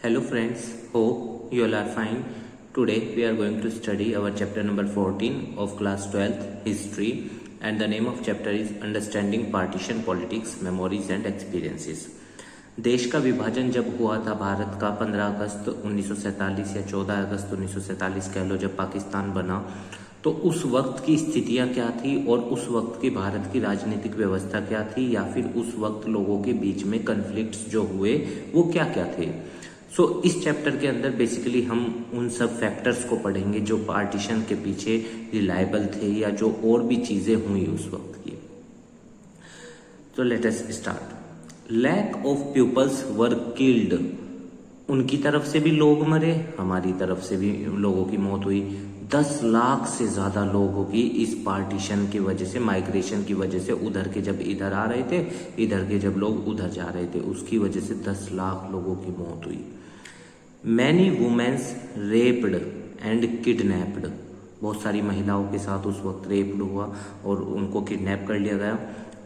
Hello friends, hope you all are fine. Today we are going to study our chapter number 14 of class 12th history, and the name of chapter is Understanding Partition Politics, Memories and Experiences. देश का विभाजन जब हुआ था भारत का 15 अगस्त 1947 या 14 अगस्त 1947 कह लो, जब पाकिस्तान बना, तो उस वक्त की स्थितियां क्या थी और उस वक्त की भारत की राजनीतिक व्यवस्था क्या थी, या फिर उस वक्त लोगों के बीच में कन्फ्लिक्ट्स जो हुए वो क्या क्या थे। इस चैप्टर के अंदर बेसिकली हम उन सब फैक्टर्स को पढ़ेंगे जो पार्टीशन के पीछे रिलायबल थे या जो और भी चीजें हुई उस वक्त की। तो let us start. Lakh of peoples were killed, उनकी तरफ से भी लोग मरे, हमारी तरफ से भी लोगों की मौत हुई। 10 लाख से ज्यादा लोगों की इस पार्टीशन की वजह से, माइग्रेशन की वजह से, उधर के जब इधर आ रहे थे, इधर के जब लोग उधर जा रहे थे, उसकी वजह से 10 लाख लोगों की मौत हुई। Many womens raped and kidnapped, बहुत सारी महिलाओं के साथ उस वक्त रेप्ड हुआ और उनको किडनैप कर लिया गया।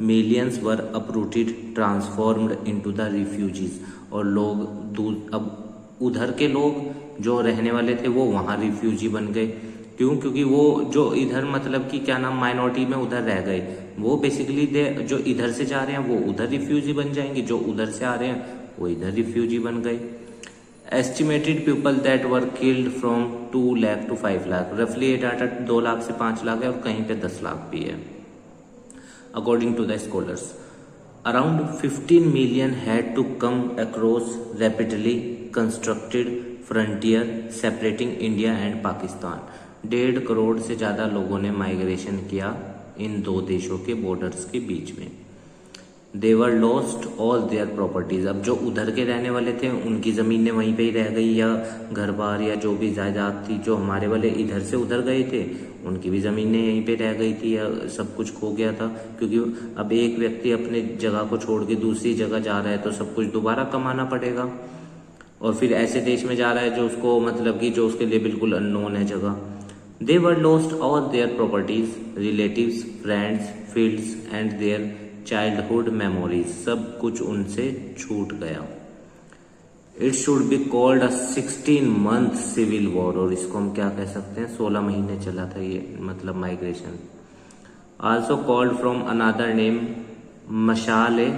Millions were uprooted transformed into the refugees, और लोग अब उधर के लोग जो रहने वाले थे वो वहां रिफ्यूजी बन गए। क्यों? क्योंकि वो जो इधर मतलब कि क्या नाम माइनॉरिटी में उधर रह गए, वो बेसिकली जो इधर से जा रहे हैं वो उधर रिफ्यूजी बन जाएंगे, जो उधर से आ रहे हैं वो इधर रिफ्यूजी बन गए। Estimated people that were killed from 2 lakh to 5 lakh, रफली ये डाटा 2 लाख से 5 लाख है और कहीं पे 10 लाख भी है। According to the scholars, around 15 million had to come across rapidly constructed frontier separating India and Pakistan. 1.5 crore से ज्यादा लोगों ने माइग्रेशन किया इन दो देशों के बॉर्डर्स के बीच में। They were lost all their properties, अब जो उधर के रहने वाले थे उनकी जमीनें वहीं पे ही रह गई, या घर बार या जो भी जायदाद थी, जो हमारे वाले इधर से उधर गए थे उनकी भी जमीनें यहीं पे रह गई थी, या सब कुछ खो गया था। क्योंकि अब एक व्यक्ति अपने जगह को छोड़ के दूसरी जगह जा रहा है तो सब कुछ दोबारा कमाना पड़ेगा, और फिर ऐसे देश में जा रहा है जो उसको मतलब कि जो उसके लिए बिल्कुल अननोन है जगह। They were lost all their properties, relatives, friends, fields and their childhood memories, सब कुछ उनसे छूट गया। It should be called a 16 month civil war, और इसको हम क्या कह सकते हैं, 16 महीने चला था ये मतलब migration. Also called from another name मशाले,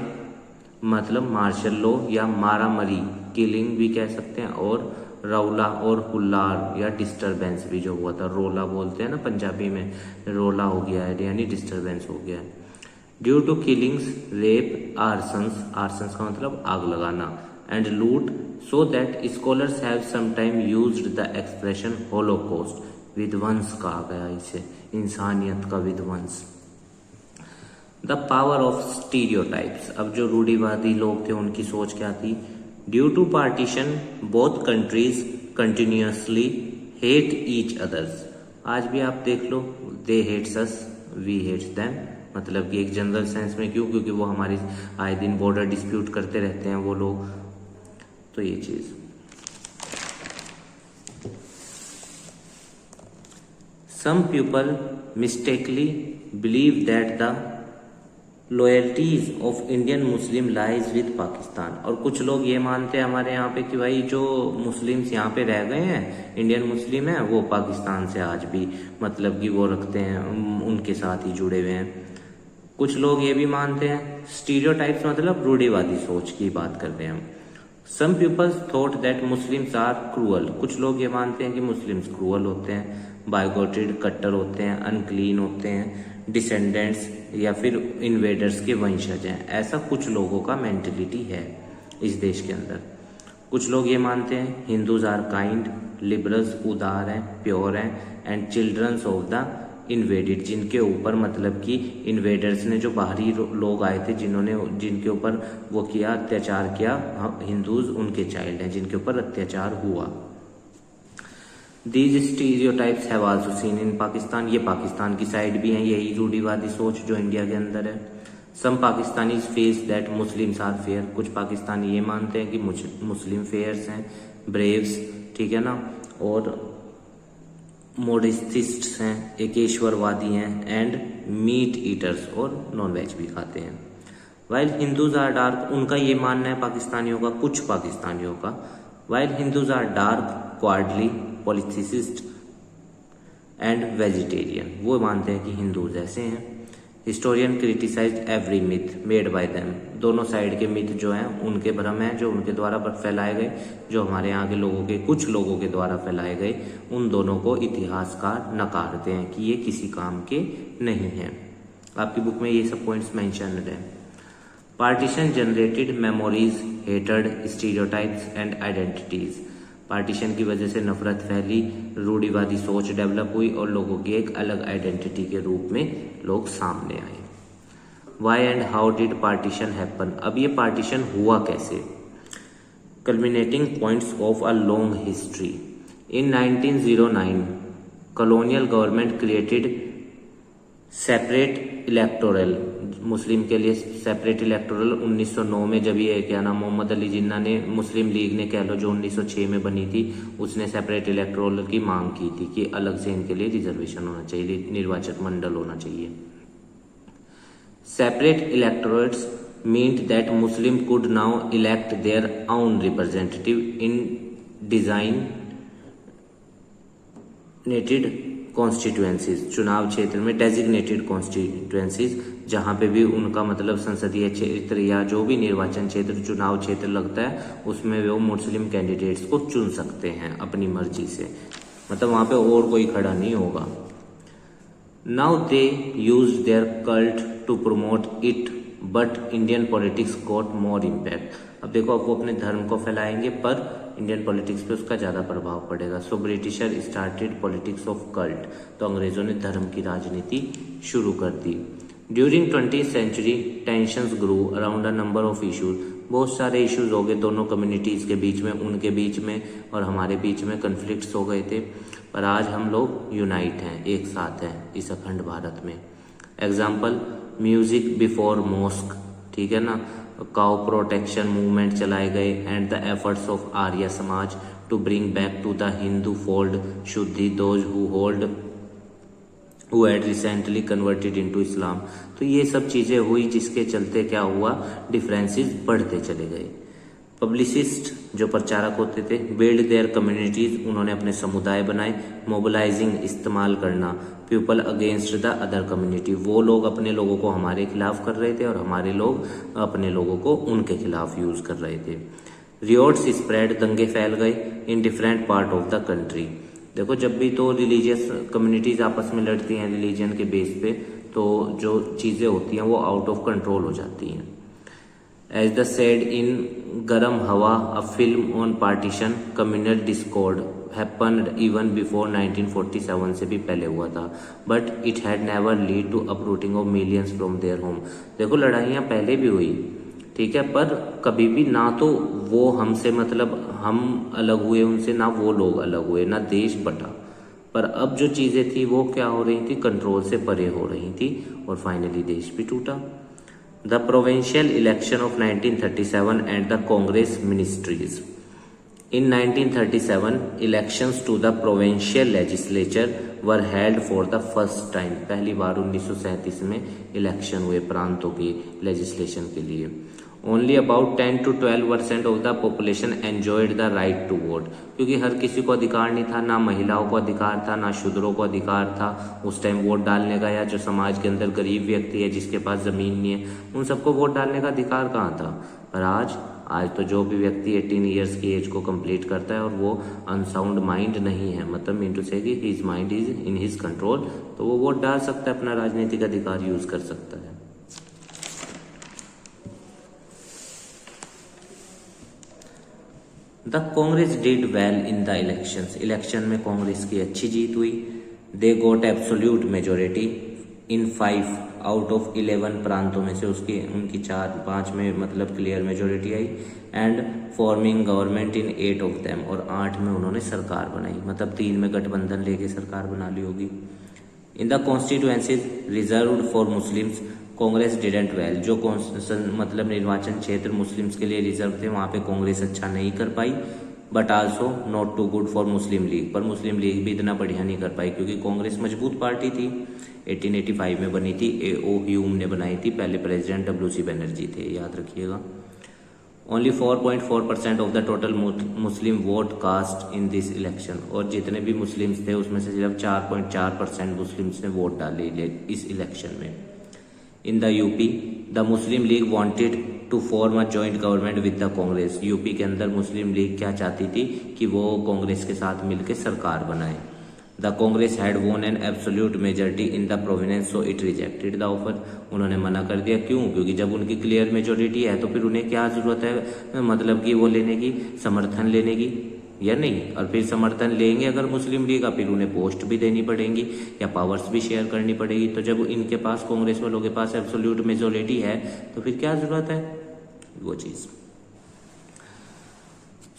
मतलब मार्शल लॉ या मारामारी, किलिंग भी कह सकते हैं, और रौला और हुल्लार या डिस्टरबेंस भी जो हुआ था, रोला बोलते हैं ना पंजाबी में, रोला हो गया है यानी डिस्टरबेंस हो गया है। ड्यू टू किलिंग्स, रेप, आर्सन्स, आर्सन्स का मतलब आग लगाना, एंड लूट, so that scholars have sometime used the expression Holocaust, विध्वंस कहा गया इसे, इंसानियत का विध्वंस। द पावर ऑफ स्टीरियोटाइप्स, अब जो रूढ़िवादी लोग थे उनकी सोच क्या थी। Due to partition both countries continuously hate each others, आज भी आप देख लो, they hates us, we hates them, मतलब कि एक जनरल सेंस में। क्यों? क्योंकि वो हमारी आए दिन बॉर्डर डिस्प्यूट करते रहते हैं वो लोग, तो ये चीज। Some people mistakenly believe that the loyalties of Indian Muslim lies with Pakistan, और कुछ लोग ये मानते हैं हमारे यहाँ पे कि भाई जो मुस्लिम्स यहाँ पे रह गए हैं, इंडियन मुस्लिम है, वो पाकिस्तान से आज भी मतलब कि वो रखते हैं, उनके साथ ही जुड़े हुए हैं। कुछ लोग ये भी मानते हैं, स्टीरियोटाइप्स मतलब रूढ़िवादी सोच की बात करते हैं हम। Some peoples thought that Muslims are cruel, कुछ लोग ये मानते हैं कि मुस्लिम्स क्रूअल होते हैं, बाइगोटेड, कट्टर होते हैं, अनक्लीन होते हैं, डिसेंडेंट्स या फिर इन्वेडर्स के वंशज हैं। ऐसा कुछ लोगों का मेंटेलिटी है इस देश के अंदर। कुछ लोग ये मानते हैं हिंदूज आर काइंड, लिबरल्स उदार हैं, प्योर हैं, and childrens of the invaded, जिनके ऊपर मतलब कि इन्वेडर्स ने, जो बाहरी लोग आए थे जिन्होंने जिनके ऊपर वो किया, अत्याचार किया, हिंदूज उनके चाइल्ड हैं जिनके ऊपर अत्याचार हुआ। These stereotypes have also seen in Pakistan, ये पाकिस्तान की साइड भी हैं यही रूढ़िवादी सोच जो इंडिया के अंदर है। Some Pakistanis face that Muslims are fair, कुछ पाकिस्तानी ये मानते हैं कि मुस्लिम फेयर्स हैं, ब्रेव्स, ठीक है ना, और इन्वेडर्स के वंशज हैं। ऐसा कुछ लोगों का मेंटेलिटी है इस देश के अंदर। कुछ लोग ये मानते हैं हिंदूज आर काइंड, लिबरल्स उदार हैं, प्योर हैं, and childrens of the invaded, जिनके ऊपर मतलब कि इन्वेडर्स ने, जो बाहरी लोग आए थे जिन्होंने जिनके ऊपर वो किया, अत्याचार किया, हिंदूज उनके चाइल्ड हैं जिनके ऊपर अत्याचार हुआ। मोडिस्टिस्ट हैं, एकेश्वरवादी हैं, एंड मीट ईटर्स और नॉन वेज भी खाते हैं। वाइल हिंदूज आर डार्क, उनका ये मानना है पाकिस्तानियों का, कुछ पाकिस्तानियों का, while Hindus are dark, cowardly, polytheists and vegetarian, वो मानते हैं कि हिंदूज ऐसे हैं। Historian criticise every myth made by them, दोनों साइड के मिथ जो हैं उनके भ्रम हैं जो उनके द्वारा फैलाए गए, जो हमारे यहाँ के लोगों के कुछ लोगों के द्वारा फैलाए गए, उन दोनों को इतिहासकार नकारते हैं कि ये किसी काम के नहीं हैं। आपकी बुक में ये सब पॉइंट्स मेंशन्ड हैं। Partition generated memories, hatred, stereotypes and identities, partition की वजह से नफरत फैली, रूढ़िवादी सोच डेवलप हुई और लोगों की एक अलग आइडेंटिटी के रूप में लोग सामने आए। Why and how did partition happen, अब ये पार्टीशन हुआ कैसे? Culminating points of a long history. In 1909 colonial government created separate electoral, Muslim के लिए सेपरेट इलेक्टोरल 1909 में, जब ये क्या नाम मोहम्मद अली जिन्ना ने, मुस्लिम लीग ने कह लो, जो 1906 में बनी थी, उसने सेपरेट इलेक्टोरल की मांग की थी कि अलग से इनके लिए रिजर्वेशन होना चाहिए, निर्वाचन मंडल होना चाहिए। Separate electorates meant that Muslim could now elect their own representative in designated constituencies, चुनाव क्षेत्र में डेजिग्नेटेड कॉन्स्टिट्यूएंसीज, जहां पे भी उनका मतलब संसदीय क्षेत्र या जो भी निर्वाचन क्षेत्र, चुनाव क्षेत्र लगता है, उसमें वो मुस्लिम कैंडिडेट्स को चुन सकते हैं अपनी मर्जी से, मतलब वहां पे और कोई खड़ा नहीं होगा। Now they use their cult to promote it but Indian politics got more impact, अब देखो अब वो अपने धर्म को फैलाएंगे पर इंडियन पॉलिटिक्स पे उसका ज्यादा प्रभाव पड़ेगा। So britisher started politics of cult, तो अंग्रेजों ने धर्म की राजनीति शुरू कर दी। During 20th century tensions grew around a number of issues, बहुत सारे इश्यूज हो गए दोनों कम्युनिटीज के बीच में, उनके बीच में और हमारे बीच में कन्फ्लिक्ट्स हो गए थे, पर आज हम लोग यूनाइट हैं, एक साथ हैं इस अखंड भारत में। एग्जाम्पल म्यूजिक बिफोर मॉस्क, ठीक है ना, काउ प्रोटेक्शन मूवमेंट चलाए गए, and the efforts of Arya Samaj to bring back to the Hindu fold shuddhi those who had recently converted into Islam, तो ये सब चीजें हुई जिसके चलते क्या हुआ, डिफरेंसेस बढ़ते चले गए। पब्लिसिस्ट जो प्रचारक होते थे, बिल्ड देयर कम्युनिटीज, उन्होंने अपने समुदाय बनाए। मोबिलाइजिंग इस्तेमाल करना, people against the other community, वो लोग अपने लोगों को हमारे खिलाफ कर रहे थे और हमारे लोग अपने लोगों को उनके खिलाफ यूज कर रहे थे। रियोट्स स्प्रेड, दंगे फैल गए in different part of the country. देखो जब भी तो रिलीजियस कम्युनिटीज आपस में लड़ती हैं रिलीजन के बेस पे, तो जो चीजें होती हैं वो आउट ऑफ कंट्रोल हो जाती हैं। As the said in Garam Hawa, a film on partition, communal discord happened even before 1947, से भी पहले हुआ था, but it had never lead to uprooting of millions from their home. देखो लड़ाइयाँ पहले भी हुई, ठीक है, पर कभी भी ना तो वो हमसे मतलब हम अलग हुए उनसे, ना वो लोग अलग हुए, ना देश बटा, पर अब जो चीजें थी वो क्या हो रही थी, कंट्रोल से परे हो रही थी और फाइनली देश भी टूटा। The provincial election of 1937 and the Congress ministries. In 1937, elections to the provincial legislature were held for the first time. पहली बार 1937 में इलेक्शन हुए प्रांतों की लेजिस्लेशन के लिए। Only about 10 to 12% of the population enjoyed the right to vote, क्योंकि हर किसी को अधिकार नहीं था, ना महिलाओं को अधिकार था, ना शूद्रों को अधिकार था उस टाइम वोट डालने का, या जो समाज के अंदर गरीब व्यक्ति है जिसके पास जमीन नहीं है, उन सबको वोट डालने का अधिकार कहाँ था। पर आज तो जो भी व्यक्ति 18 ईयर्स की एज को कंप्लीट करता है और वो अनसाउंड माइंड नहीं है, मतलब मीन टू से कि his mind is in his control, तो वो वोट डाल सकता है, अपना राजनीतिक अधिकार यूज कर सकता है। The Congress did well in the elections, election में कांग्रेस की अच्छी जीत हुई। They got absolute majority in 5 out of 11 प्रांतों में से उनकी 4-5 में मतलब क्लियर मेजोरिटी आई, and forming government in 8 of them, और 8 में उन्होंने सरकार बनाई, मतलब 3 में गठबंधन लेके सरकार बना ली होगी। In the constituencies reserved for Muslims, Congress didn't well, जो मतलब निर्वाचन क्षेत्र मुस्लिम्स के लिए रिजर्व थे वहां पे कांग्रेस अच्छा नहीं कर पाई। But also not too good for Muslim League. पर मुस्लिम लीग भी इतना बढ़िया नहीं कर पाई क्योंकि कांग्रेस मजबूत पार्टी थी, 1885 में बनी थी, A.O. ह्यूम ने बनाई थी, पहले प्रेसिडेंट W.C. बनर्जी थे, याद रखिएगा। Only 4.4% of the total Muslim vote cast in this election, और जितने भी मुस्लिम्स थे उसमें से सिर्फ 4.4% मुस्लिम्स ने वोट डाले इस इलेक्शन में। In the UP the Muslim League wanted to form a joint government with the Congress. UP के अंदर मुस्लिम लीग क्या चाहती थी कि वो कांग्रेस के साथ मिलकर सरकार बनाए। द कांग्रेस हैड वोन an absolute majority in the provenance so it rejected the offer. उन्होंने मना कर दिया, क्यों? क्योंकि जब उनकी क्लियर मेजॉरिटी है तो फिर उन्हें क्या जरूरत है, मतलब कि वो लेने की, समर्थन लेने की, या नहीं? और फिर समर्थन लेंगे अगर मुस्लिम लीग का, फिर उन्हें पोस्ट भी देनी पड़ेंगी या पावर्स भी शेयर करनी पड़ेगी। तो जब इनके पास, कांग्रेस वालों के पास एब्सोल्यूट मेजॉरिटी है तो फिर क्या जरूरत है वो चीज।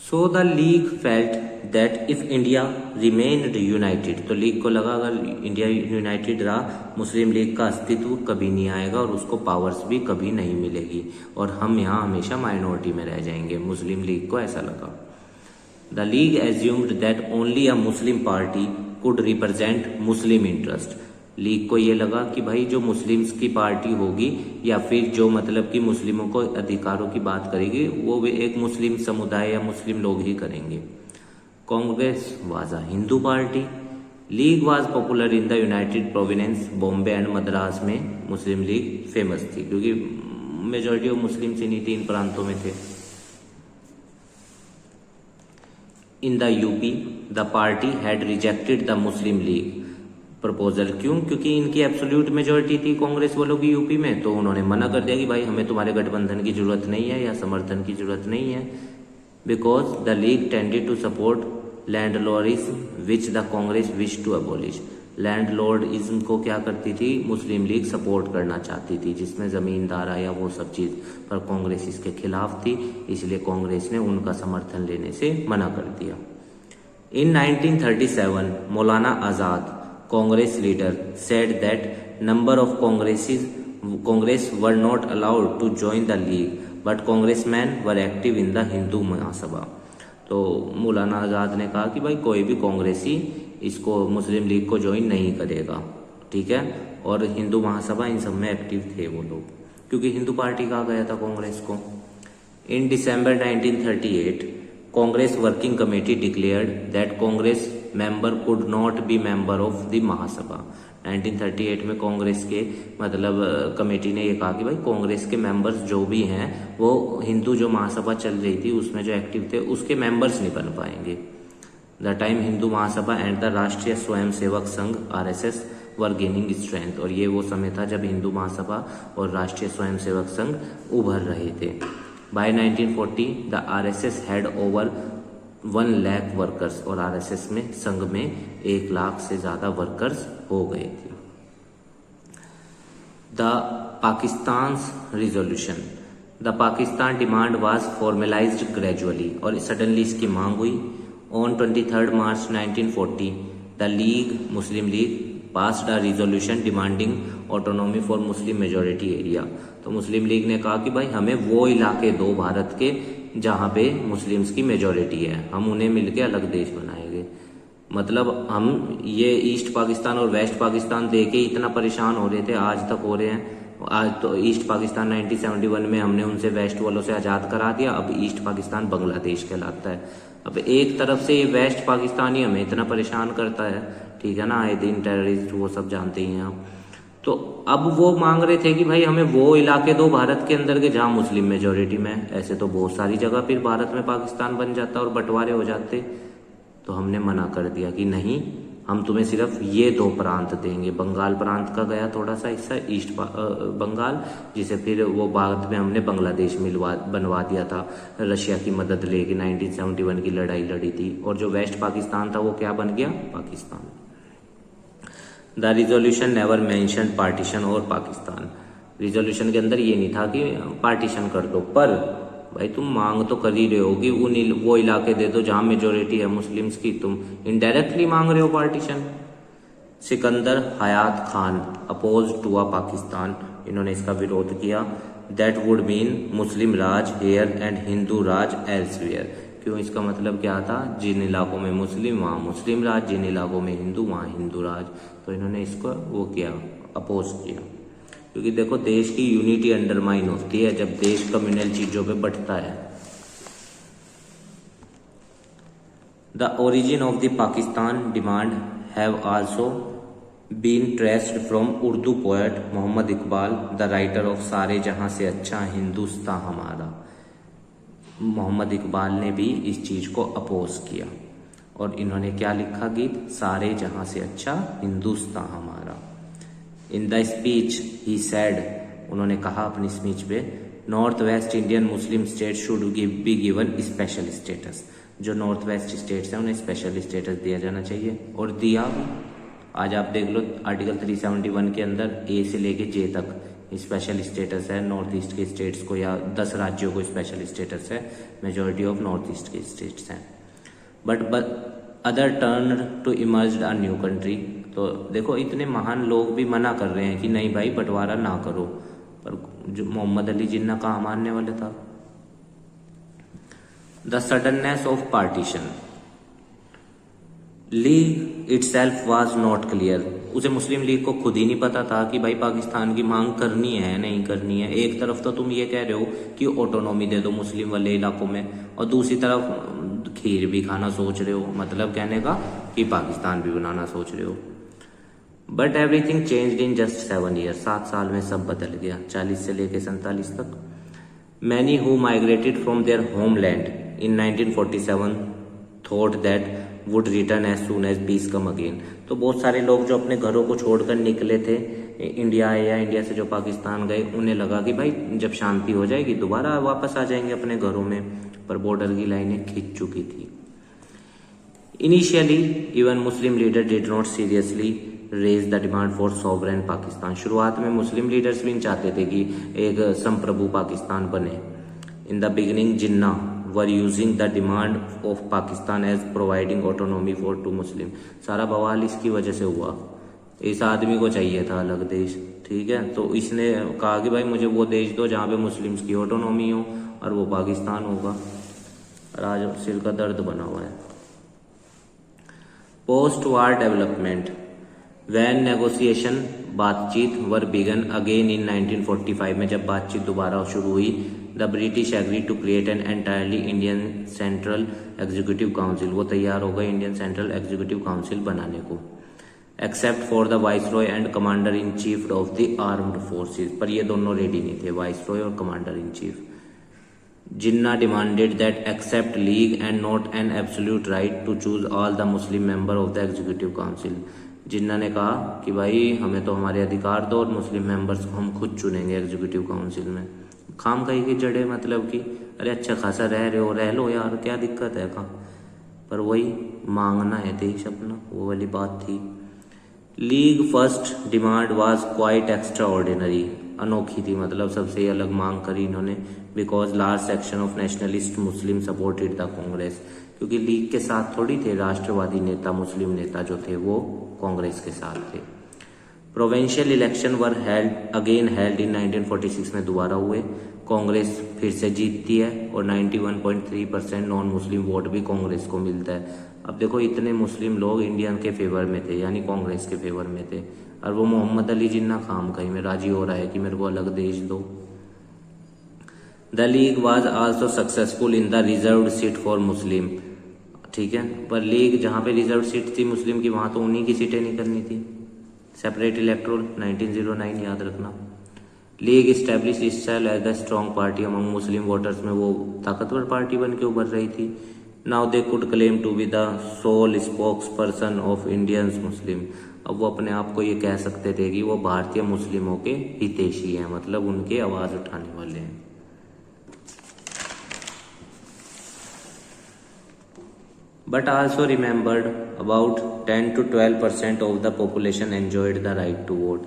So the league felt that if India remained United, तो लीग को लगा अगर इंडिया यूनाइटेड रहा, मुस्लिम लीग का अस्तित्व कभी नहीं आएगा और उसको पावर्स भी कभी नहीं मिलेगी और हम यहाँ हमेशा माइनॉरिटी में रह जाएंगे। मुस्लिम लीग को ऐसा लगा। The league assumed that only a Muslim party could represent Muslim interest. League को ये लगा कि भाई जो मुस्लिम्स की पार्टी होगी या फिर जो मतलब कि मुस्लिमों को अधिकारों की बात करेगी वो भी एक मुस्लिम समुदाय या मुस्लिम लोग ही करेंगे। Congress was a Hindu party. League was popular in the United provenance, Bombay and Madras में मुस्लिम लीग फेमस थी क्योंकि मेजॉरिटी ऑफ मुस्लिम्स इन्हीं 3 प्रांतों में थे। इन the UP the party had rejected the Muslim league proposal. क्यों? क्योंकि इनकी एब्सोल्यूट मेजॉरिटी थी कांग्रेस वालों की यूपी में, तो उन्होंने मना कर दिया कि भाई हमें तुम्हारे गठबंधन की जरूरत नहीं है या समर्थन की जरूरत नहीं है। Because the League tended to support landlordism which the Congress wish to abolish. Landlordism को क्या करती थी मुस्लिम लीग सपोर्ट करना चाहती थी, जिसमें जमींदार या वो सब चीज, पर कांग्रेस इसके खिलाफ थी, इसलिए कांग्रेस ने उनका समर्थन लेने से मना कर दिया। In 1937 Maulana Azad, Congress leader, said that number of Congress were not allowed to join the league, but congressmen were active in the Hindu महासभा। तो मौलाना आजाद ने कहा कि भाई कोई भी कांग्रेसी इसको मुस्लिम लीग को ज्वाइन नहीं करेगा, ठीक है। और हिंदू महासभा इन सब में एक्टिव थे वो लोग, क्योंकि हिंदू पार्टी कहा गया था कांग्रेस को। In December 1938 Congress working committee declared that Congress member could not be member of the Mahasabha. 1938 में कांग्रेस के मतलब कमेटी ने ये कहा कि भाई कांग्रेस के मेंबर्स जो भी हैं वो हिंदू जो महासभा चल रही थी उसमें जो एक्टिव थे उसके मेंबर्स नहीं बन पाएंगे। The time Hindu Mahasabha and the राष्ट्रीय स्वयंसेवक संघ RSS वर गेनिंग स्ट्रेंथ, और ये वो समय था जब हिंदू महासभा और राष्ट्रीय स्वयंसेवक संघ उभर रहे थे। By 1940 the RSS had over 1 lakh workers, और RSS में संघ में 1 लाख से ज्यादा वर्कर्स हो गए थे। The Pakistan resolution, the Pakistan demand was formalised gradually, और सडनली इसकी मांग हुई। On 23 March 1940 the league, Muslim league, passed a resolution demanding autonomy for Muslim majority area. तो मुस्लिम लीग ने कहा कि भाई हमें वो इलाके दो भारत के जहां पे मुस्लिम्स की मेजोरिटी है, हम उन्हें मिलके अलग देश बनाएंगे। मतलब हम ये ईस्ट पाकिस्तान और वेस्ट पाकिस्तान देके इतना परेशान हो रहे थे, आज तक हो रहे हैं। आज तो ईस्ट पाकिस्तान 1971 में हमने उनसे वेस्ट वालों से आजाद करा दिया, अब ईस्ट पाकिस्तान बांग्लादेश कहलाता है। अब एक तरफ से ये वेस्ट पाकिस्तानी हमें इतना परेशान करता है, ठीक है ना, आए दिन टेररिस्ट वो सब जानते ही हैं आप। तो अब वो मांग रहे थे कि भाई हमें वो इलाके दो भारत के अंदर के जहां मुस्लिम मेजोरिटी में। ऐसे तो बहुत सारी जगह फिर भारत में पाकिस्तान बन जाता और बंटवारे हो जाते, तो हमने मना कर दिया कि नहीं, हम तुम्हें सिर्फ ये 2 प्रांत देंगे। बंगाल प्रांत का गया थोड़ा सा हिस्सा, ईस्ट बंगाल, जिसे फिर वो बाद में हमने बांग्लादेश बनवा दिया था, रशिया की मदद लेके 1971 की लड़ाई लड़ी थी। और जो वेस्ट पाकिस्तान था वो क्या बन गया, Pakistan. The resolution never mention partition और पाकिस्तान। रिजोल्यूशन के अंदर ये नहीं था कि पार्टीशन कर दो, पर भाई तुम मांग तो कर ही रहे हो कि वो इलाके दे दो जहां मेजोरिटी है मुस्लिम्स की, तुम इनडायरेक्टली मांग रहे हो partition. Sikandar Hayat Khan oppose to a Pakistan, इन्होंने इसका विरोध किया। That would mean Muslim raj here and Hindu raj elsewhere, क्यों, इसका मतलब क्या था, जिन इलाकों में मुस्लिम वहाँ मुस्लिम राज, जिन इलाकों में हिंदू वहाँ हिंदू राज। तो इन्होंने इसको वो किया, अपोज किया, क्योंकि देखो देश की यूनिटी अंडरमाइन होती है जब देश कम्युनल चीजों पे बढ़ता है। The origin of the Pakistan demand have also been traced from Urdu poet Mohammad Iqbal, the writer of Sare Jahan से अच्छा हिंदुस्तान हमारा। मोहम्मद इकबाल ने भी इस चीज को अपोज किया और इन्होंने क्या लिखा गीत, सारे जहां से अच्छा हिंदुस्तान हमारा। In the speech he said, उन्होंने कहा अपनी स्पीच पे, north West Indian Muslim state should be given special status. जो नॉर्थ वेस्ट स्टेट्स हैं उन्हें स्पेशल स्टेटस दिया जाना चाहिए, और दिया भी। आज आप देख लो आर्टिकल 371 के अंदर ए से लेके जे तक स्पेशल स्टेटस है नॉर्थ ईस्ट के स्टेट्स को, या 10 राज्यों को स्पेशल स्टेटस है, मेजॉरिटी ऑफ नॉर्थ ईस्ट के स्टेट्स हैं। But other turn to emerge a new country. तो देखो इतने महान लोग भी मना कर रहे हैं कि नहीं भाई बंटवारा ना करो, पर जो मोहम्मद अली जिन्ना कहाँ मानने वाले था। The suddenness of partition, league itself was not clear. उसे मुस्लिम लीग को खुद ही नहीं पता था कि भाई पाकिस्तान की मांग करनी है नहीं करनी है। एक तरफ तो तुम ये कह रहे हो कि ऑटोनॉमी दे दो मुस्लिम वाले इलाकों में, और दूसरी तरफ खीर भी खाना सोच रहे हो, मतलब कहने का कि पाकिस्तान भी बनाना सोच रहे हो। But everything changed in just 7 year, 7 साल में सब बदल गया, 40 से लेके 47 तक। Many who migrated from their homeland in 1947 thought that would return as soon as peace come again. तो बहुत सारे लोग जो अपने घरों को छोड़कर निकले थे इंडिया या इंडिया से जो पाकिस्तान गए, उन्हें लगा कि भाई जब शांति हो जाएगी दोबारा वापस आ जाएंगे अपने घरों में, पर बॉर्डर की लाइनें खिंच चुकी थी। Initially even Muslim leader did not seriously raise the demand for sovereign Pakistan. शुरुआत में मुस्लिम लीडर्स भी चाहते थे कि एक संप्रभु पाकिस्तान बने। In the beginning Jinnah were using the demand of Pakistan as providing autonomy for to Muslim. सारा बवाल इसकी वजह से हुआ, इस आदमी को चाहिए था अलग देश, ठीक है, तो इसने कहा कि भाई मुझे वो देश दो जहाँ पे मुस्लिम्स की ऑटोनॉमी हो, और वो पाकिस्तान होगा। और आज सिर का दर्द बना हुआ है। पोस्ट वार डेवलपमेंट, वैन नेगोशिएशन बातचीत वर बिगन अगेन इन 1945 में जब बातचीत दोबारा शुरू हुई, the British agree to create an entirely Indian central executive council. वो तैयार हो गए इंडियन सेंट्रल एग्जीक्यूटिव काउंसिल बनाने को, except for the viceroy and commander in chief of the armed forces. पर ये दोनों रेडी नहीं थे, वाइसरॉय और commander in chief. Jinnah demanded that except League and not an absolute right to choose all the Muslim member of the executive council. Jinnah ने कहा कि भाई हमें तो हमारे अधिकार दो और मुस्लिम मेंबर्स को हम खुद चुनेंगे एग्जीक्यूटिव काउंसिल में। खाम खाई की जड़े, मतलब कि अरे अच्छा खासा रह रहे हो, रह लो यार, क्या दिक्कत है कहाँ, पर वही मांगना है देश अपना, वो वाली बात थी। League first demand was quite extra ordinary, अनोखी थी, मतलब सबसे अलग मांग करी इन्होंने। Because large section of nationalist Muslim supported the Congress, क्योंकि लीग के साथ थोड़ी थे राष्ट्रवादी नेता, मुस्लिम नेता जो थे वो कांग्रेस के साथ थे। Provincial election were again held in 1946 में दोबारा हुए, कांग्रेस फिर से जीतती है और 91.3% नॉन मुस्लिम वोट भी कांग्रेस को मिलता है। अब देखो इतने मुस्लिम लोग इंडियन के फेवर में थे, यानी कांग्रेस के फेवर में थे, और वो मोहम्मद अली जिन्ना खाम कहीं में राजी हो रहा है कि मेरे को अलग देश दो। The League was also successful in the reserved seat for Muslim, ठीक है, पर लीग जहाँ पे रिजर्व सीट थी मुस्लिम की वहां तो उन्हीं की सीटें निकलनी थी। सेपरेट इलेक्टोरल 1909 याद रखना। League establish itself as the strong party among Muslim voters में वो ताकतवर पार्टी बन के उभर रही थी। Now they could claim to be the sole spokes person of Indians Muslim. अब वो अपने आप को ये कह सकते थे कि वो भारतीय मुस्लिमों के हितैषी हैं, मतलब उनके आवाज उठाने वाले हैं। But also remembered about 10 to 12% of the population enjoyed the right to vote।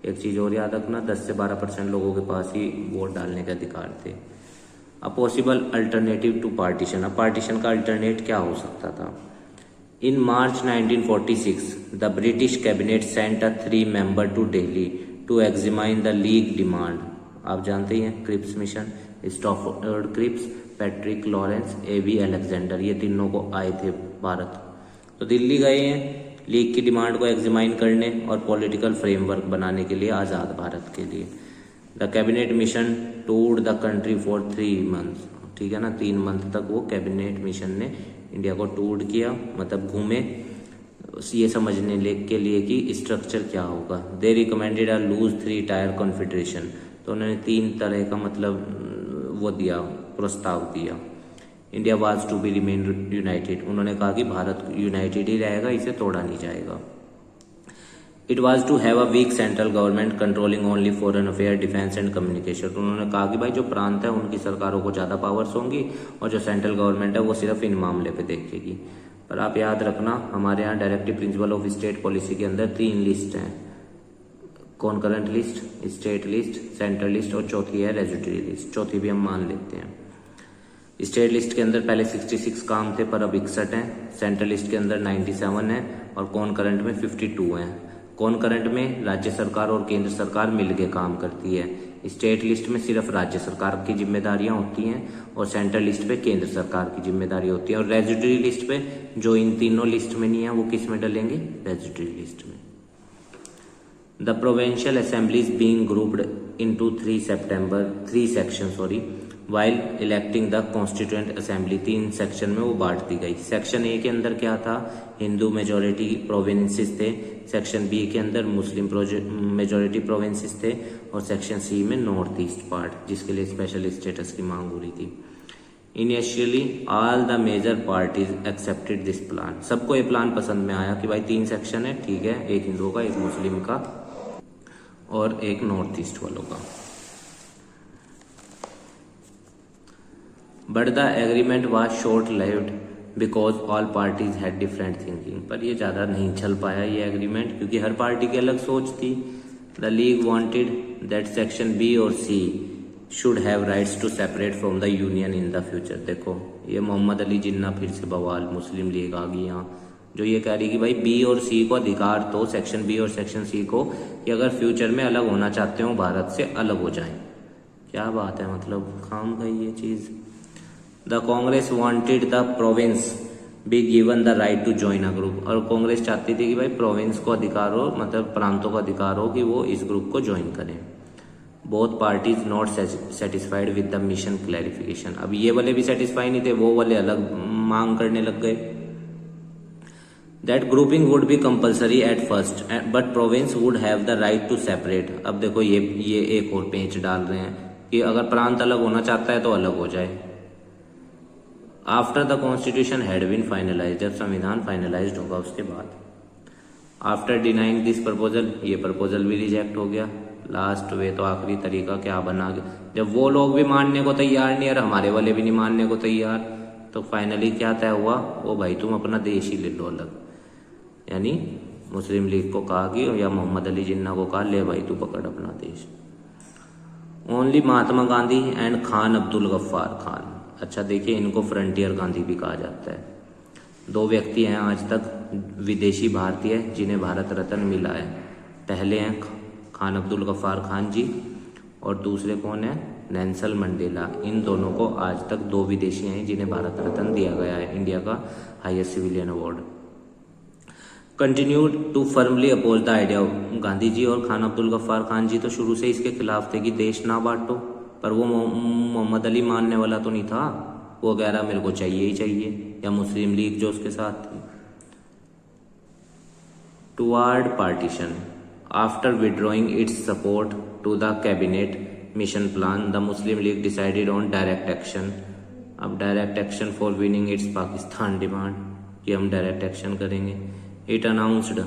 एक चीज और याद रखना, 10 से 12% लोगों के पास ही वोट डालने के अधिकार थे। A possible alternative to partition, अब पार्टीशन का अल्टरनेट क्या हो सकता था। In March 1946, the British cabinet sent a 3-member to Delhi to examine the league demand। आप जानते ही हैं, Cripps mission, Stafford Cripps, Patrick Lawrence, A V Alexander, ये तीनों को आए थे भारत। तो दिल्ली गए हैं लीग की डिमांड को एग्जामाइन करने और पॉलिटिकल फ्रेमवर्क बनाने के लिए आज़ाद भारत के लिए। The cabinet mission toured the country for 3 months, ठीक है ना, 3 month तक वो कैबिनेट मिशन ने इंडिया को टूर किया, मतलब घूमे, ये समझने के लिए कि स्ट्रक्चर क्या होगा। They recommended a loose 3 tier confederation, तो उन्होंने 3 तरह का मतलब वो दिया, प्रस्ताव दिया। India was to be remain united, उन्होंने कहा कि भारत यूनाइटेड ही रहेगा, इसे तोड़ा नहीं जाएगा। It was to have a weak central government controlling only foreign affair, defence and communication, तो उन्होंने कहा कि भाई जो प्रांत है उनकी सरकारों को ज़्यादा पावर्स होंगी और जो सेंट्रल गवर्नमेंट है वो सिर्फ इन मामले पे देखेगी। पर आप याद रखना, हमारे यहाँ directive principle of state policy के अंदर 3 लिस्ट हैं, concurrent list, state list, central list और चौथी है रेजिडरी लिस्ट, चौथी भी हम मान लेते हैं। स्टेट लिस्ट के अंदर पहले 66 काम थे पर अब 61 हैं, सेंट्रल लिस्ट के अंदर 97 है और कॉन्करेंट में 52 हैं। कॉन्करेंट में राज्य सरकार और केंद्र सरकार मिलकर काम करती है, स्टेट लिस्ट में सिर्फ राज्य सरकार की जिम्मेदारियां होती हैं और सेंट्रल लिस्ट पे केंद्र सरकार की जिम्मेदारी होती है। और रेजिडरी लिस्ट पे जो इन तीनों लिस्ट में नहीं है वो किस में डलेंगे, रेजिडरी लिस्ट में। The provincial assemblies being grouped into 3 section while electing the constituent assembly, 3 section में वो बांट दी गई। सेक्शन ए के अंदर क्या था, हिंदू मेजोरिटी प्रोविंसेस थे, सेक्शन बी के अंदर मुस्लिम मेजोरिटी प्रोविंसेस थे और सेक्शन सी में नॉर्थ ईस्ट पार्ट, जिसके लिए स्पेशल स्टेटस की मांग हो रही थी। Initially all the major parties accepted this plan, सबको ये प्लान पसंद में आया कि भाई 3 सेक्शन है, ठीक है, एक हिंदुओं का, एक मुस्लिम का और एक नॉर्थ ईस्ट वालों का। But the agreement was short lived because all parties had different thinking, पर ये ज़्यादा नहीं चल पाया ये एग्रीमेंट, क्योंकि हर पार्टी की अलग सोच थी। The League wanted that section B और C should have rights to separate from the union in the future. देखो ये मोहम्मद अली जिन्ना फिर से बवाल, मुस्लिम लीग आ गई यहाँ, जो ये कह रही कि भाई बी और सी को अधिकार तो सेक्शन बी और सेक्शन सी को कि अगर फ्यूचर में अलग होना चाहते हो भारत से अलग हो जाएं। क्या बात है, मतलब काम गई ये चीज़। The Congress wanted the province be given the right to join a group, और कांग्रेस चाहती थी कि भाई प्रोविंस को अधिकार हो, मतलब प्रांतों को अधिकार हो कि वो इस ग्रुप को ज्वाइन करें। Both parties not satisfied with the mission clarification, अब ये वाले भी सेटिस्फाई नहीं थे, वो वाले अलग मांग करने लग गए। That grouping would be compulsory at first but province would have the right to separate. अब देखो ये एक और पेंच डाल रहे हैं कि अगर प्रांत अलग होना चाहता है तो अलग हो जाए। After the constitution had been finalise, जब संविधान फाइनलाइज्ड होगा उसके बाद। आफ्टर डिनाइंग दिस प्रपोजल, ये प्रपोजल भी रिजेक्ट हो गया। लास्ट वे तो आखिरी तरीका क्या बना, जब वो लोग भी मानने को तैयार नहीं और हमारे वाले भी नहीं मानने को तैयार, तो फाइनली क्या तय हुआ, वो भाई तुम अपना देश ही ले लो अलग। यानी मुस्लिम लीग को कहा कि, या मोहम्मद अली जिन्ना को कहा, ले भाई तू पकड़ अपना देश। ओनली महात्मा गांधी एंड खान अब्दुल गफ्फार खान, अच्छा देखिए इनको फ्रंटियर गांधी भी कहा जाता है। 2 व्यक्ति हैं आज तक विदेशी भारतीय जिन्हें भारत रत्न मिला है। पहले हैं खान अब्दुल गफ्फार खान जी और दूसरे कौन है, नेल्सन मंडेला। इन दोनों को आज तक 2 विदेशी हैं जिन्हें भारत रत्न दिया गया है, इंडिया का highest civilian award. Continued to firmly oppose the idea, Gandhi ji और खान अब्दुल गफ्फार खान जी तो शुरू से इसके खिलाफ थे कि देश ना बांटो, पर वो मोहम्मद अली मानने वाला तो नहीं था, वो कह रहा मेरे को चाहिए ही चाहिए, या मुस्लिम लीग जो उसके साथ थी। Toward partition, after withdrawing its support to the cabinet mission plan, the Muslim League decided on direct action. अब direct action for winning its Pakistan demand, कि हम डायरेक्ट एक्शन करेंगे। It announced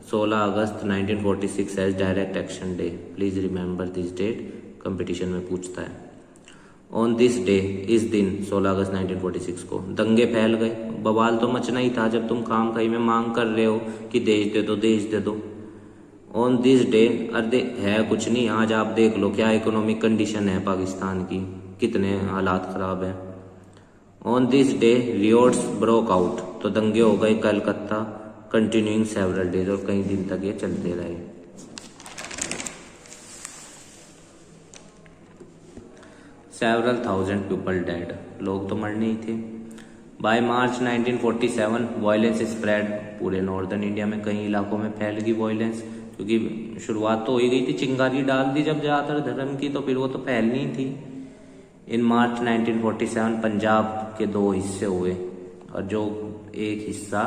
16 August 1946 as direct action day, please remember this date, competition में पूछता है। On this day, इस दिन 16 August 1946 को दंगे फैल गए, बवाल तो मचना ही था जब तुम काम खाई में मांग कर रहे हो कि देश दे दो देश दे दो। ऑन दिस डे, अरे है कुछ नहीं, आज आप देख लो क्या इकोनॉमिक कंडीशन है पाकिस्तान की, कितने हालात खराब है। On this day riots broke out, तो दंगे हो गए कलकत्ता, कंटिन्यूइंग सेवरल डेज, और कई दिन तक ये चलते रहे। several thousand people dead, लोग तो मरने ही थे। बाय मार्च 1947 वायलेंस स्प्रेड, पूरे नॉर्दर्न इंडिया में कई इलाकों में फैल गई वायलेंस, क्योंकि शुरुआत तो हो ही गई थी, चिंगारी डाल दी जब ज़्यादातर धर्म की, तो फिर वो तो फैलनी ही थी। इन मार्च 1947 पंजाब के 2 हिस्से हुए, और जो एक हिस्सा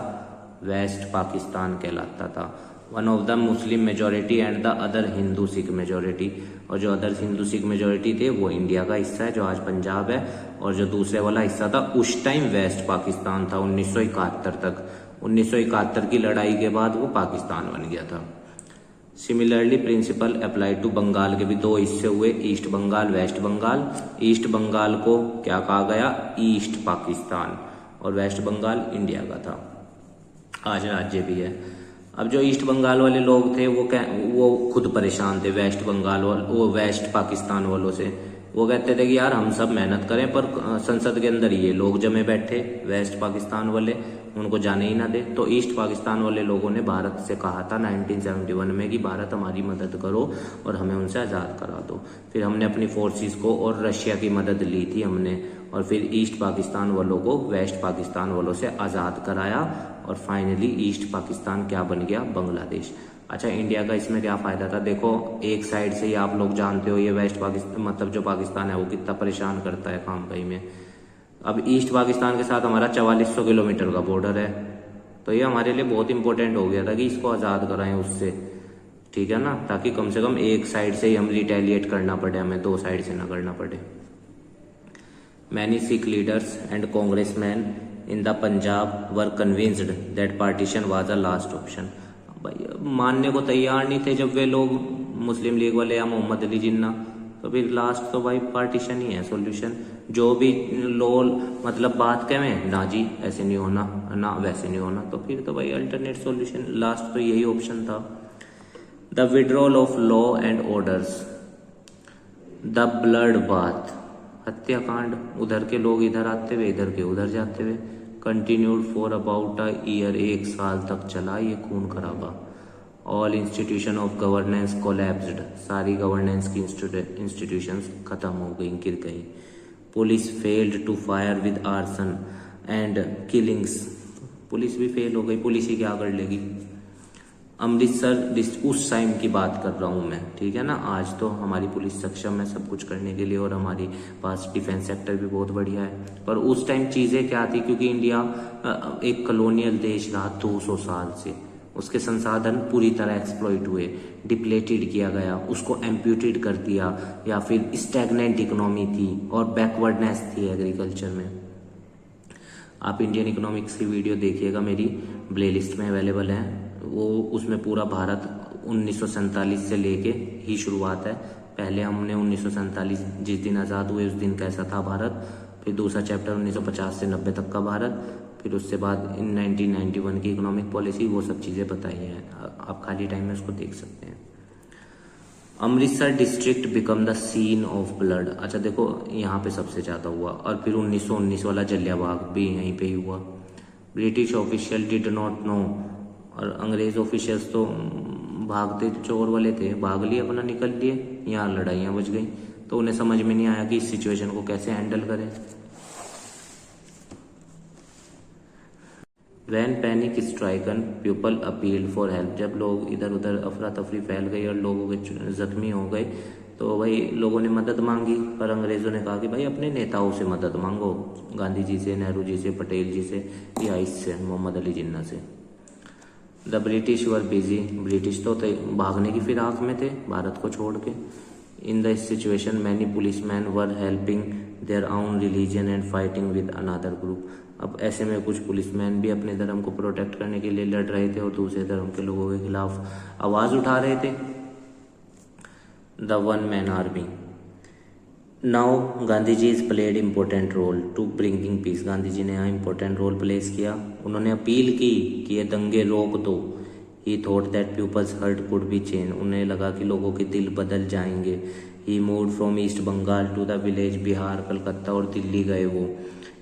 वेस्ट पाकिस्तान कहलाता था, one of the Muslim majority and the other Hindu Sikh majority, और जो अदर हिंदू सिख मेजोरिटी थे वो इंडिया का हिस्सा है जो आज पंजाब है, और जो दूसरे वाला हिस्सा था उस टाइम वेस्ट पाकिस्तान था 1971 तक। 1971 की लड़ाई के बाद वो पाकिस्तान बन गया था। Similarly principle apply to Bengal के भी 2 हिस्से हुए, east Bengal west Bengal. East Bengal को क्या कहा गया, ईस्ट पाकिस्तान, और वेस्ट बंगाल इंडिया का था, आज राज्य भी है। अब जो ईस्ट बंगाल वाले लोग थे वो खुद परेशान थे वेस्ट बंगाल वो वेस्ट पाकिस्तान वालों से। वो कहते थे कि यार हम सब मेहनत करें पर संसद के अंदर ये लोग जमे बैठे वेस्ट पाकिस्तान वाले, उनको जाने ही ना दे। तो ईस्ट पाकिस्तान वाले लोगों ने भारत से कहा था 1971 में कि भारत हमारी मदद करो और हमें उनसे आज़ाद करा दो। फिर हमने अपनी फोर्सेस को और रशिया की मदद ली थी हमने, और फिर ईस्ट पाकिस्तान वालों को वेस्ट पाकिस्तान वालों से आज़ाद कराया, और फाइनली ईस्ट पाकिस्तान क्या बन गया, बांग्लादेश। अच्छा, इंडिया का इसमें क्या फायदा था, देखो एक साइड से ही आप लोग जानते हो ये वेस्ट पाकिस्तान मतलब जो पाकिस्तान है वो कितना परेशान करता है काम कहीं में। अब ईस्ट पाकिस्तान के साथ हमारा 4400 किलोमीटर का बॉर्डर है, तो ये हमारे लिए बहुत इंपॉर्टेंट हो गया था कि इसको आज़ाद कराएं उससे, ठीक है ना, ताकि कम से कम एक साइड से ही हम रिटेलिएट करना पड़े, हमें 2 साइड से ना करना पड़े। Many Sikh leaders and congressman in the Punjab were convinced that partition was a last option. भाई मानने को तैयार नहीं थे जब वे लोग, मुस्लिम लीग वाले या मोहम्मद अली जिन्ना, तो फिर लास्ट तो भाई पार्टीशन ही है सॉल्यूशन। जो भी लोल मतलब बात कहें ना जी ऐसे नहीं होना ना वैसे नहीं होना, तो फिर तो भाई अल्टरनेट सॉल्यूशन लास्ट तो यही ऑप्शन था। The withdrawal of law and orders, the blood bath, हत्याकांड, उधर के लोग इधर आते हुए इधर के उधर जाते हुए, continued for about a year, 1 साल तक चला ये खून खराबा। All institution of governance collapsed, सारी गवर्नेंस की इंस्टीट्यूशंस खत्म हो गई, गिर गई। Police failed to fire with arson and killings, police भी फेल हो गई, पुलिस ही क्या कर लेगी। अमृतसर उस टाइम की बात कर रहा हूँ मैं, ठीक है ना, आज तो हमारी पुलिस सक्षम है सब कुछ करने के लिए और हमारी पास डिफेंस सेक्टर भी बहुत बढ़िया है, पर उस टाइम चीज़ें क्या थी, क्योंकि इंडिया एक कॉलोनियल देश रहा 200 साल से, उसके संसाधन पूरी तरह एक्सप्लॉइट हुए, डिप्लेटेड किया गया, उसको एम्प्यूटेड कर दिया, या फिर स्टैग्नेंट इकोनॉमी थी और बैकवर्डनेस थी एग्रीकल्चर में। आप इंडियन इकोनॉमिक्स की वीडियो देखिएगा, मेरी प्लेलिस्ट में अवेलेबल है, वो उसमें पूरा भारत 1947 से लेके ही शुरुआत है। पहले हमने 1947 जिस दिन आज़ाद हुए उस दिन कैसा था भारत, फिर दूसरा चैप्टर 1950 से 90 तक का भारत, फिर उसके बाद इन 1991 की इकोनॉमिक पॉलिसी, वो सब चीज़ें बताई हैं, आप खाली टाइम में उसको देख सकते हैं। Amritsar district become the scene of blood, अच्छा देखो यहाँ पे सबसे ज़्यादा हुआ, और फिर 1919 वाला जलियांवाला भी यहीं पे ही हुआ। British official did not know, और अंग्रेज ऑफिशियल्स तो भागते चोर वाले थे, भाग लिए अपना निकल लिए, यहाँ लड़ाइयाँ बच गई, तो उन्हें समझ में नहीं आया कि इस सिचुएशन को कैसे हैंडल करें। When panic stricken people appealed for help, जब लोग इधर उधर अफरा तफरी फैल गई और लोग जख्मी हो गए, तो भाई लोगों ने मदद मांगी, पर अंग्रेजों ने कहा कि भाई अपने नेताओं से मदद मांगो, गांधी जी से, नेहरू जी से, पटेल जी से, या इससे मोहम्मद अली जिन्ना से। The British were busy, British तो भागने की फिराक में थे भारत को छोड़ के। In the situation many policeman were helping their own religion and fighting with another group, अब ऐसे में कुछ पुलिसमैन भी अपने धर्म को प्रोटेक्ट करने के लिए लड़ रहे थे और दूसरे धर्म के लोगों के खिलाफ आवाज उठा रहे थे। The one man army, now Gandhi ji is played important role to bringing peace, Gandhi ji ने यहाँ इम्पोर्टेंट रोल प्लेस किया, उन्होंने अपील की कि ये दंगे रोक दो। He thought that peoples heart could be change, उन्हें लगा कि लोगों के दिल बदल जाएंगे। He moved from East Bengal to the village, Bihar, Calcutta और दिल्ली गए वो।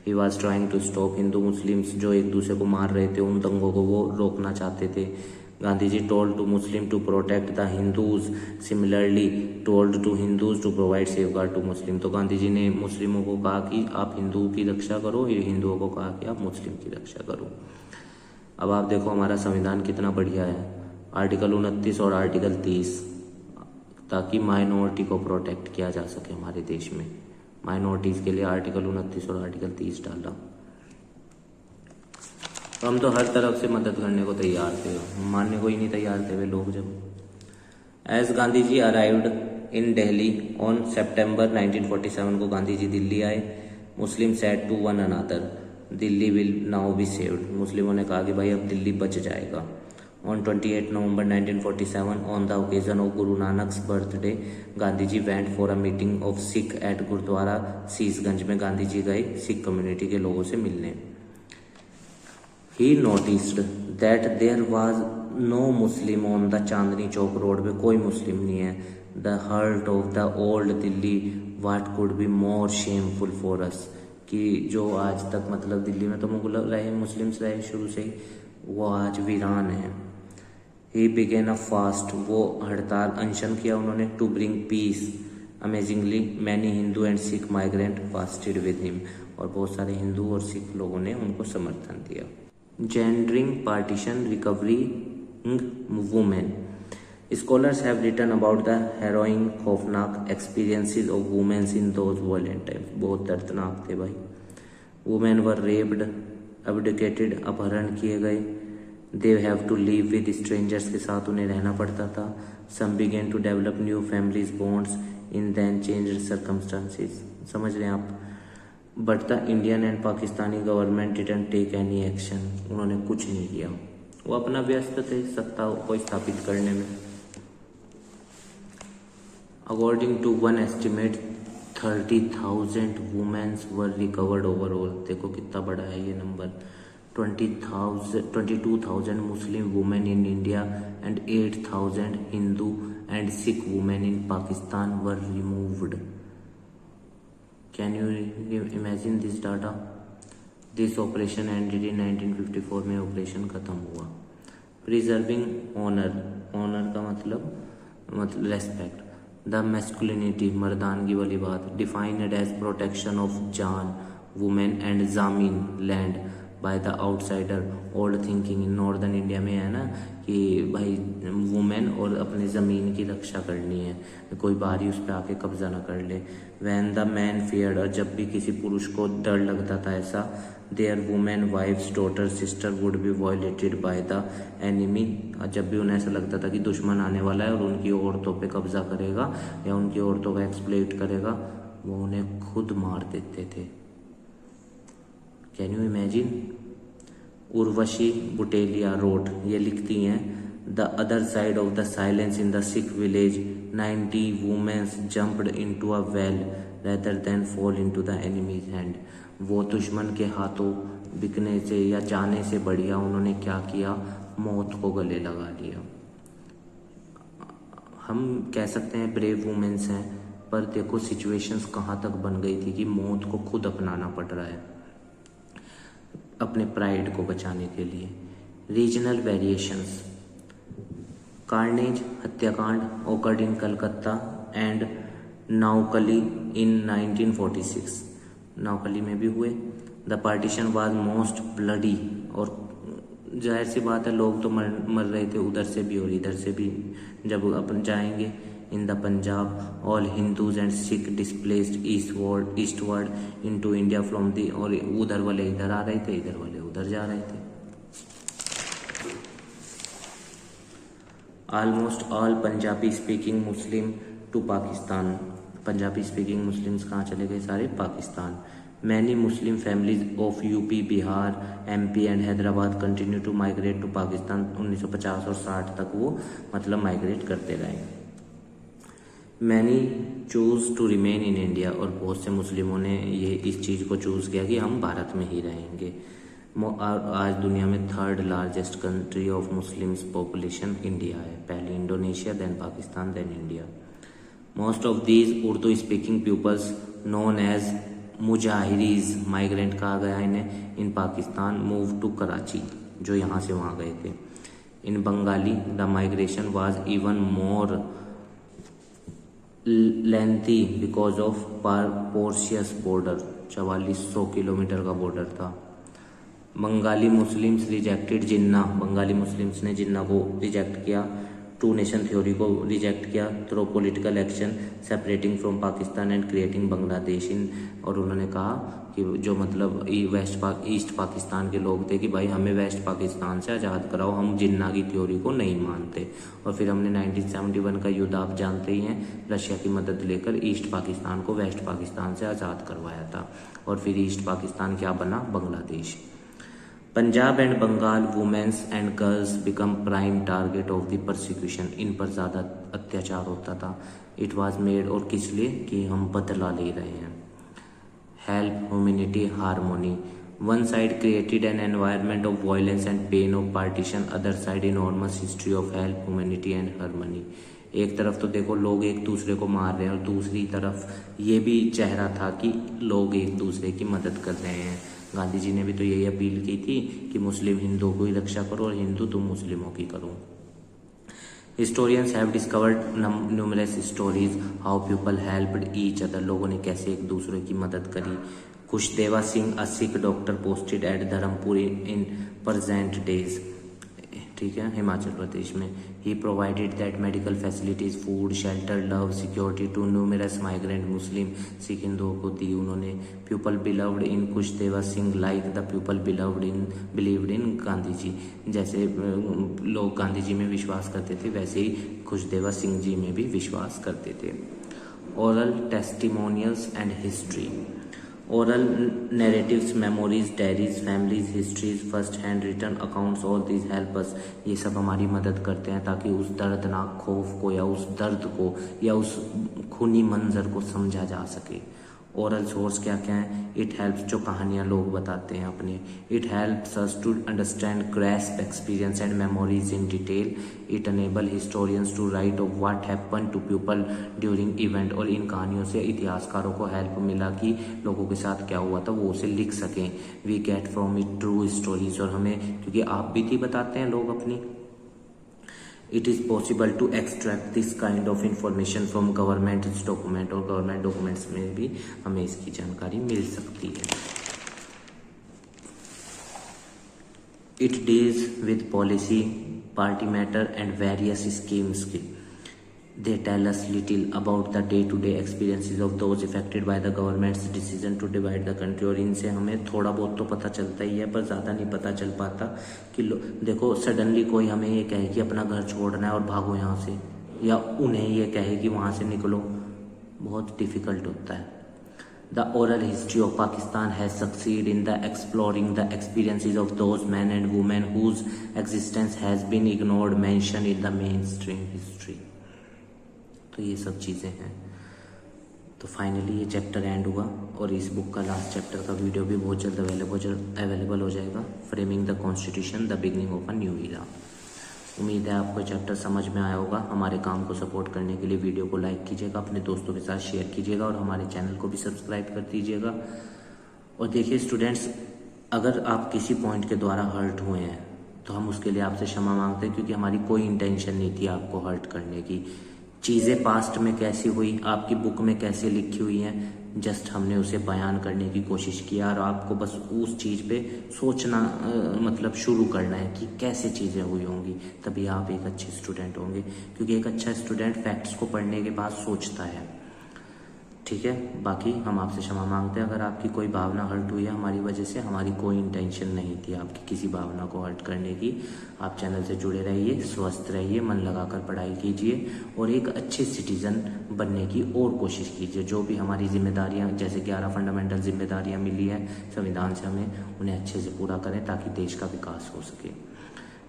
He was trying to stop Hindu Muslims जो एक दूसरे को मार रहे थे, उन दंगों को वो रोकना चाहते थे। Gandhi ji told to Muslim to protect the Hindus, similarly told to Hindus to provide safeguard to Muslim। तो गांधी जी ने मुस्लिमों को कहा कि आप हिंदुओं की रक्षा करो, ये हिंदुओं को कहा कि आप मुस्लिम की रक्षा करो। अब आप देखो हमारा संविधान कितना बढ़िया है, आर्टिकल 29 और आर्टिकल 30, ताकि माइनॉरिटी को प्रोटेक्ट किया जा सके हमारे देश में। माइनॉरिटीज़ के लिए आर्टिकल 29 और आर्टिकल 30 डाला। तो हम तो हर तरफ से मदद करने को तैयार थे, मानने को ही नहीं तैयार थे वे लोग। जब as Gandhi ji arrived in Delhi on September 1947 को गांधी जी दिल्ली आए, Muslim said to one another Delhi will now be saved. मुस्लिमों ने कहा कि भाई अब दिल्ली बच जाएगा। On 28 November 1947 on the occasion of Guru Nanak's birthday Gandhi ji went for a meeting of Sikh at gurdwara Sisganj में गांधी जी गए सिख कम्युनिटी के लोगों से मिलने। He noticed that there was no Muslim on the Chandni Chowk road पे कोई मुस्लिम नहीं है। The heart of the old Delhi, what could be more shameful for us, कि जो आज तक मतलब दिल्ली में तो मुगल रहे, मुस्लिम्स रहे शुरू से ही, वो आज वीरान है। He began a fast, वो हड़ताल अनशन किया उन्होंने, to bring peace। Amazingly many Hindu and Sikh migrant fasted with him, और बहुत सारे हिंदू और सिख लोगों ने उनको समर्थन दिया। Gendering partition recovering women, scholars have written about the harrowing खौफनाक experiences of women in those violent times। बहुत दर्दनाक थे भाई। Women were raped, abducted, अपहरण किए गए। They have to live with strangers, के साथ उन्हें रहना पड़ता था। Some began to develop new families bonds in then changed circumstances। समझ रहे हैं आप। But the Indian and Pakistani government didn't take any action, उन्होंने कुछ नहीं किया, वो अपना व्यस्त थे सत्ता को स्थापित करने में। According to one estimate 30,000 womens were recovered overall. देखो कितना बड़ा है ये number. 22,000 Muslim women in India and 8,000 Hindu and Sikh women in Pakistan were removed. Can you imagine this data? This operation ended in 1954 में ऑपरेशन खत्म हुआ। Preserving honor, honor का मतलब रेस्पेक्ट। The masculinity, मर्दानगी वाली बात। Defined as protection of जान, women and ज़मीन, land by the outsider, old thinking in northern India में है ना कि भाई वुमेन और अपने ज़मीन की रक्षा करनी है, कोई बाहरी उस पर आके कब्जा ना कर ले। When the man feared, और जब भी किसी पुरुष को डर लगता था ऐसा, their women, wives, daughters, sister would be violated by the enemy। जब भी उन्हें ऐसा लगता था कि दुश्मन आने वाला है और उनकी औरतों पे कब्जा करेगा या उनकी औरतों का एक्सप्लॉइट करेगा, वो उन्हें खुद मार देते थे। Can you imagine. Urvashi Butalia wrote ये लिखती हैं, the other side of the silence in the Sikh village 90 womens jumped into a well rather than fall into the enemies hand. वो दुश्मन के हाथों बिकने से या जाने से बढ़िया उन्होंने क्या किया, मौत को गले लगा लिया। हम कह सकते हैं ब्रेव वुमेन्स हैं, पर देखो सिचुएशंस कहाँ तक बन गई थी कि मौत को खुद अपनाना पड़ रहा है अपने प्राइड को बचाने के लिए। रीजनल वेरिएशंस, कार्नेज हत्याकांड ओकर्ड इन कलकत्ता एंड नावकली इन 1946, नावकली में भी हुए। The partition was most bloody, और जाहिर सी बात है लोग तो मर रहे थे उधर से भी और इधर से भी। जब अपन जाएंगे in the Punjab, all Hindus and Sikh displaced eastward into India from the, और उधर वाले इधर आ रहे थे, इधर वाले उधर जा रहे थे। Almost all Punjabi speaking Muslim to Pakistan, Punjabi speaking Muslims कहाँ चले गए, सारे Pakistan. Many Muslim families of UP, Bihar, MP and Hyderabad continue to migrate to Pakistan. 1950 और 60 तक वो मतलब माइग्रेट करते रहे। Many choose to remain in India, और बहुत से मुस्लिमों ने ये इस चीज़ को चूज़ किया कि हम भारत में ही रहेंगे। आज दुनिया में third largest country of Muslims population India है, पहले Indonesia, then Pakistan, then India. Most of these Urdu speaking peoples known as Muhajirs, migrant कहा गया इन्हें, in Pakistan move to Karachi, जो यहाँ से वहाँ गए थे। In Bengali the migration was even more lengthy because of porous border, 4400 kilometre का बॉर्डर था। Bengali Muslims rejected Jinnah, Bengali Muslims ने जिन्ना को रिजेक्ट किया। टू नेशन थ्योरी को रिजेक्ट किया through political action separating from Pakistan and creating Bangladesh in. और उन्होंने कहा कि जो मतलब ईस्ट पाकिस्तान के लोग थे कि भाई हमें वेस्ट पाकिस्तान से आज़ाद कराओ, हम जिन्ना की थ्योरी को नहीं मानते। और फिर हमने 1971 का युद्ध आप जानते ही हैं, रशिया की मदद लेकर ईस्ट पाकिस्तान को वेस्ट पाकिस्तान से आज़ाद करवाया था। और फिर ईस्ट पाकिस्तान क्या बना, Bangladesh. Punjab and Bengal womens and girls become prime target of the persecution, इन पर ज़्यादा अत्याचार होता था। इट वाज मेड, और किस लिए कि हम बदला ले रहे हैं। Help humanity harmony, one side created an environment of violence and pain of partition, other side enormous history of help humanity and harmony. एक तरफ तो देखो लोग एक दूसरे को मार रहे हैं और दूसरी तरफ ये भी चेहरा था कि लोग एक दूसरे की मदद कर रहे हैं। गांधी जी ने भी तो यही अपील की थी कि मुस्लिम हिंदुओं की रक्षा करो और हिंदू तुम मुस्लिमों की करो। Historians have discovered numerous stories how people helped each other, लोगों ने कैसे एक दूसरे की मदद करी। Khushdeva Singh a Sikh doctor posted at Dharampur in present days, ठीक है, हिमाचल प्रदेश में। He provided that medical facilities, food, shelter, love, security to numerous migrant Muslim, Sikh हिंदुओं को दी उन्होंने। People believed in Khushdeva Singh like the people believed in Gandhi ji, जैसे लोग गांधी जी में विश्वास करते थे वैसे ही खुशदेवा सिंह जी में भी विश्वास करते थे। Oral testimonials and history, oral narratives, memories, diaries, families, histories, first hand return accounts, all these help us, ये सब हमारी मदद करते हैं ताकि उस दर्दनाक खौफ को या उस दर्द को या उस खूनी मंजर को समझा जा सके। ओरल सोर्स क्या क्या है, इट हेल्प्स, जो कहानियाँ लोग बताते हैं अपने, it helps us to understand grasp experience and memories in detail, it enable historians to write of what happen to people during event, और इन कहानियों से इतिहासकारों को हेल्प मिला कि लोगों के साथ क्या हुआ था वो उसे लिख सकें। We get from it true stories, और हमें क्योंकि आप बीती बताते हैं लोग अपनी। It is possible to extract this kind of information from government document, और गवर्नमेंट डॉक्यूमेंट्स में भी हमें इसकी जानकारी मिल सकती है। It deals with policy, party matter and various schemes. They tell us little about the day-to-day experiences of those affected by the government's decision to divide the country, और इनसे हमें थोड़ा बहुत तो पता चलता ही है पर ज़्यादा नहीं पता चल पाता कि देखो सडनली कोई हमें ये कहे कि अपना घर छोड़ना है और भागो यहाँ से, या उन्हें ये कहे कि वहाँ से निकलो, बहुत डिफ़िकल्ट होता है। The oral history of Pakistan has succeeded in the exploring the experiences of those men and women whose existence has been ignored, mentioned in the mainstream history. तो ये सब चीज़ें हैं। तो फाइनली ये चैप्टर एंड हुआ और इस बुक का लास्ट चैप्टर का वीडियो भी बहुत जल्द अवेलेबल हो जाएगा। Framing the constitution, the beginning of a new era. उम्मीद है आपको चैप्टर समझ में आया होगा। हमारे काम को सपोर्ट करने के लिए वीडियो को लाइक कीजिएगा, अपने दोस्तों के साथ शेयर कीजिएगा और हमारे चैनल को भी सब्सक्राइब कर दीजिएगा। और देखिए स्टूडेंट्स, अगर आप किसी पॉइंट के द्वारा हर्ट हुए हैं तो हम उसके लिए आपसे क्षमा मांगते हैं, क्योंकि हमारी कोई इंटेंशन नहीं थी आपको हर्ट करने की। चीज़ें पास्ट में कैसी हुई, आपकी बुक में कैसे लिखी हुई हैं, जस्ट हमने उसे बयान करने की कोशिश किया और आपको बस उस चीज़ पे सोचना मतलब शुरू करना है कि कैसे चीज़ें हुई होंगी, तभी आप एक अच्छे स्टूडेंट होंगे। क्योंकि एक अच्छा स्टूडेंट फैक्ट्स को पढ़ने के बाद सोचता है, ठीक है। बाकी हम आपसे क्षमा मांगते हैं अगर आपकी कोई भावना हर्ट हुई है हमारी वजह से। हमारी कोई इंटेंशन नहीं थी आपकी किसी भावना को हर्ट करने की। आप चैनल से जुड़े रहिए, स्वस्थ रहिए, मन लगाकर पढ़ाई कीजिए और एक अच्छे सिटीजन बनने की और कोशिश कीजिए। जो भी हमारी जिम्मेदारियां, जैसे 11 फंडामेंटल जिम्मेदारियां मिली हैं संविधान से हमें, उन्हें अच्छे से पूरा करें ताकि देश का विकास हो सके।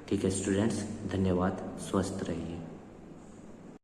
ठीक है स्टूडेंट्स, धन्यवाद, स्वस्थ रहिए।